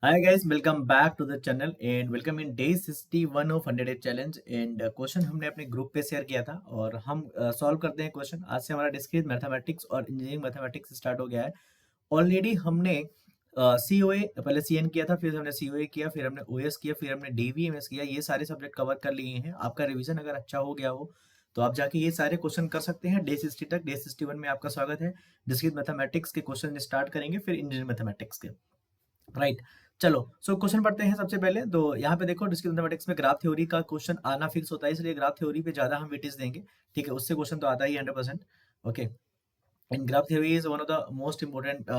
Hi guys, welcome back to the channel and welcome in day 61 of 100 day challenge and question हमने अपने group पे share किया था और हम सॉल्व करते हैं क्वेश्चन। आज से हमारा डिस्क्रीट मैथमेटिक्स और इंजीनियरिंग मैथमेटिक्स स्टार्ट हो गया है। ऑलरेडी हमने सी ओ ए पहले सी एन किया था, फिर हमने सी ओ ए किया, फिर हमने ओ एस किया, फिर हमने डी वी एम एस किया। ये सारे सब्जेक्ट कवर कर लिए हैं। आपका रिवीजन अगर अच्छा हो गया हो तो आप जाके ये सारे क्वेश्चन कर सकते हैं। डे 60 तक, डे 61 में आपका स्वागत है। डिस्क्रीट मैथमेटिक्स के क्वेश्चन स्टार्ट करेंगे, फिर इंजीनियरिंग मैथमेटिक्स के। राइट, चलो सो क्वेश्चन पढ़ते हैं। सबसे पहले तो यहाँ पे देखो, डिस्क्रीट मैथमेटिक्स में ग्राफ थ्योरी का क्वेश्चन आना फिक्स होता है, इसलिए ग्राफ थ्योरी पे ज्यादा हम वेटेज देंगे। ठीक है, उससे क्वेश्चन तो आता ही 100%। Okay, and graph theory is one of the most important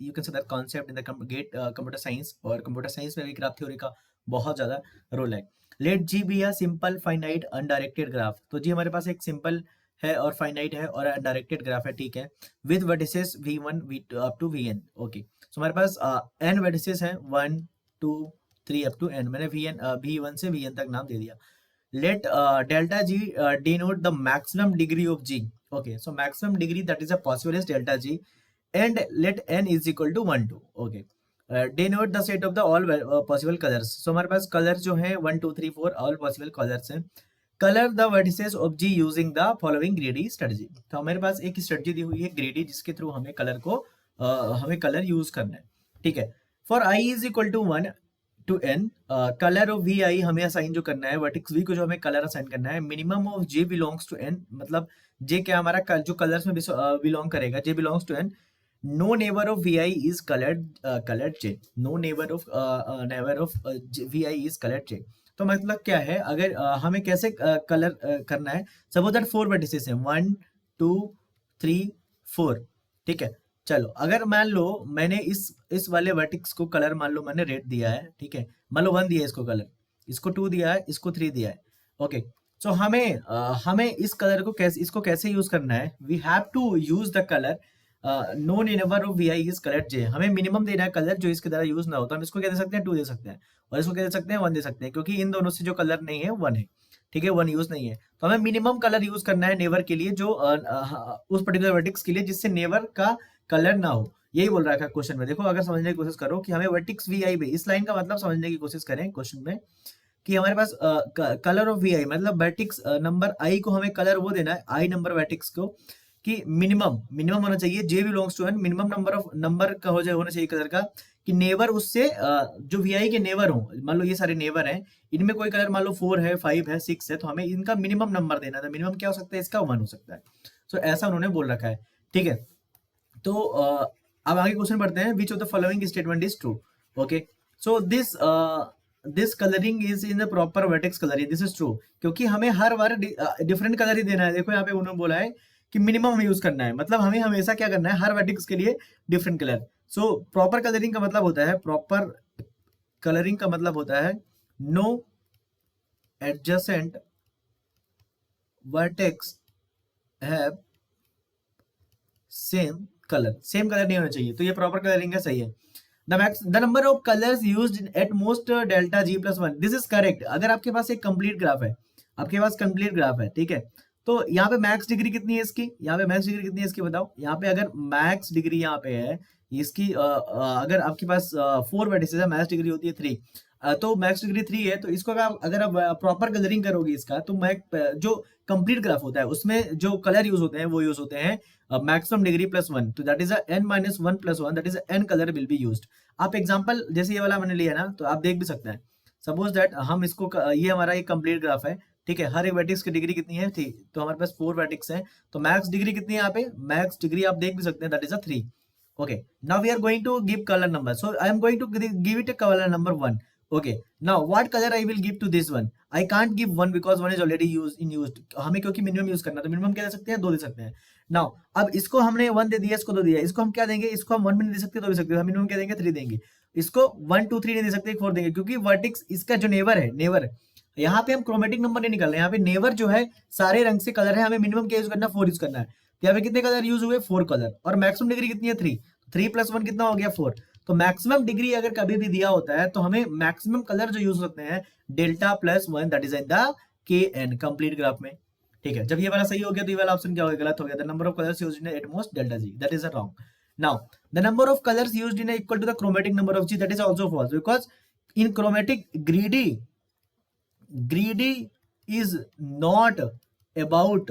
you can say that concept in the computer science, और computer science में भी graph theory का बहुत ज्यादा रोल है। let g be a simple finite undirected graph। तो जी हमारे पास एक सिंपल है और फाइनाइट है और अनडायरेक्टेड ग्राफ है। ठीक है, with vertices v1 v2 up to vn। Okay, so हमारे पास n वर्टिसेस हैं, 1 2 3 अप टू n। मैंने vn v1 से vn तक नाम दे दिया। let delta g denote the maximum degree of g। okay, so maximum degree that is a possible is delta g, and let n is equal to 1 2। okay, denote the set of the all possible colors। so हमारे पास colour जो है 1 2 3 4 all possible colors हैं। Colour the vertices of G using the following greedy strategy. तो हमारे पास एक strategy दी हुई है ग्रेडी, जिसके थ्रू हमें कलर को हमें कलर यूज करना है। ठीक है, for I is equal to 1 to N, colour of V I हमें असाइन जो करना है, वर्टिक्स वी को जो हमें कलर असाइन करना है। Minimum of J belongs to N, मतलब जे क्या हमारा जो कलर्स में बिलोंग करेगा, J belongs to N. No neighbour of V I is coloured J. No neighbour of V I is coloured J. तो मतलब क्या है, अगर हमें कैसे कलर करना है। सपोज दैट 4 वर्टिसेस हैं, 1 2 3 4। ठीक है, चलो अगर मान लो मैंने इस वाले वर्टिक्स को कलर मान लो मैंने रेड दिया है। ठीक है, मान लो 1 दिया है इसको कलर, इसको 2 दिया है, इसको 3 दिया है। ओके, सो हमें इस कलर को कैसे, इसको कैसे यूज करना है। We have to use the colour no neighbour of V I is colour J. हमें मिनिमम देना है कलर जो इसके द्वारा यूज ना हो। तो हम इसको क्या दे सकते हैं, 2 दे सकते हैं, और इसको क्या दे सकते हैं, 1 दे सकते हैं, क्योंकि इन दोनों से जो कलर नहीं है 1 है। ठीक है, 1 यूज नहीं है। तो हमें मिनिमम कलर यूज करना है नेवर के लिए, जो उस पर्टिकुलर वर्टिक्स के लिए जिससे नेवर का कलर ना हो। यही बोल रहा है क्वेश्चन में। देखो, अगर समझने की कोशिश करो कि हमें वर्टिक्स वी आई पे, इस लाइन का मतलब समझने की कोशिश करें क्वेश्चन में, कि हमारे पास कलर ऑफ वी आई मतलब वर्टिक्स नंबर आई को हमें कलर वो देना है, आई नंबर वर्टिक्स को, कि मिनिमम होना चाहिए, J belongs to N, minimum number का हो जाए, होना चाहिए कलर का, कि नेवर उससे जो वी आई के नेवर हो, मान लो ये सारे नेवर हैं, इनमें कोई कलर मान लो 4 है, 5 है, 6 है, तो हमें इनका मिनिमम नंबर देना था। मिनिमम क्या हो सकता है इसका, 1 हो सकता है। सो ऐसा उन्होंने बोल रखा है। ठीक है, तो अब आगे क्वेश्चन पढ़ते हैं। Which of the following statement is true. Okay, so this colouring is in the proper vertex colouring, this is true, क्योंकि हमें हर बार डिफरेंट कलर ही देना है। देखो यहाँ पे उन्होंने बोला है कि मिनिमम हमें यूज करना है, मतलब हमें हमेशा क्या करना है, हर वर्टेक्स के लिए different colour. So proper colouring का मतलब होता है, प्रॉपर कलरिंग का मतलब होता है no adjacent vertex have same colour नहीं होना चाहिए। तो ये प्रॉपर कलरिंग है, सही है। The number of colours used at most delta G plus 1, this is correct. अगर आपके पास एक कंप्लीट ग्राफ है, आपके पास कंप्लीट ग्राफ है, ठीक है, तो यहाँ पे मैक्स डिग्री कितनी है इसकी, यहाँ पे मैक्स डिग्री कितनी है इसकी बताओ। यहाँ पे अगर मैक्स डिग्री यहाँ पे है इसकी, अगर आपके पास 4 वर्टिसेस है, मैक्स डिग्री होती है 3, तो मैक्स डिग्री 3 है। तो इसको अगर आप प्रॉपर कलरिंग करोगे इसका, तो जो कंप्लीट ग्राफ होता है उसमें जो कलर यूज होते हैं वो यूज होते हैं मैक्सिमम डिग्री प्लस 1, तो that is n minus 1 plus 1, that is n colour will be used. आप एग्जांपल जैसे ये वाला मैंने लिया ना, तो आप देख भी सकते हैं। सपोज दैट हम इसको ये हमारा एक कंप्लीट ग्राफ है। ठीक है, हर एक वर्टेक्स की डिग्री कितनी है, 3, तो हमारे पास 4 वर्टेक्स हैं, तो मैक्स डिग्री कितनी है यहाँ पे, मैक्स डिग्री आप देख भी सकते हैं, that is 3। okay, now we are going to give color number, so I am going to give it a color number 1। okay, now what color I will give to this one, I can't give 1 because 1 is already used। हमें क्योंकि minimum use करना, तो minimum क्या दे सकते हैं, 2 दे सकते हैं। now अब इसको हमने 1 दे दिया, इसको 2 दिया, इसको हम क्या देंगे, इसको हम 1 भी नहीं दे सकते, 2 भी सकते, हम मिनिमम क्या देंगे, 3 देंगे। इसको 1 2 3 नहीं दे सकते, 4 देंगे, क्योंकि वर्टेक्स इसका जो नेवर है, नेवर यहाँ पे हम क्रोमेटिक नंबर नहीं निकाल रहे, यहाँ पे नेवर जो है सारे रंग से कलर है, हमें मिनिमम क्या यूज करना है, 4 यूज करना है। तो यहाँ पे कितने कलर यूज हुए, 4 कलर, और मैक्सिमम डिग्री कितनी है, 3, 3 प्लस 1 कितना हो गया, 4। तो मैक्सिमम डिग्री अगर कभी भी दिया होता है, तो हमें मैक्सिमम कलर जो यूज होते हैं delta plus 1, that is in the के एन कंप्लीट ग्राफ में। ठीक है, जब ये वाला सही हो गया तो ये वाला ऑप्शन क्या हो गया, गलत हो गया। The number of colours used in at most delta G, that is wrong. Now the number of colors used in a equal to the chromatic number of G, that is also false, because in chromatic greedy is not about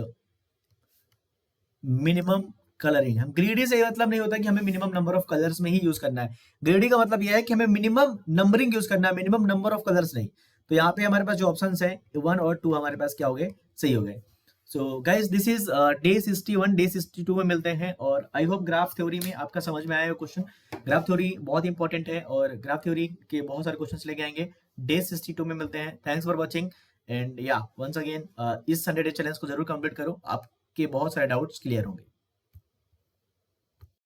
minimum colouring. हम greedy से ये मतलब नहीं होता कि हमें minimum number of colours में ही use करना है। ग्रीडी का मतलब यह है कि हमें मिनिमम नंबरिंग यूज करना है, मिनिमम नंबर ऑफ कलर्स नहीं। तो यहाँ पे हमारे पास जो ऑप्शन है 1 और 2 हमारे पास क्या हो गए, सही हो गए। So guys this is day 61, day 62 में मिलते हैं। और आई होप ग्राफ थ्योरी में आपका समझ में आया क्वेश्चन। ग्राफ थ्योरी बहुत इंपॉर्टेंट है और ग्राफ थ्योरी के बहुत सारे क्वेश्चन लेके आएंगे। डे 62 में मिलते हैं। थैंक्स फॉर वॉचिंग एंड या वंस अगेन इस संडे डे चैलेंज को जरूर कंप्लीट करो, आपके बहुत सारे डाउट्स क्लियर होंगे।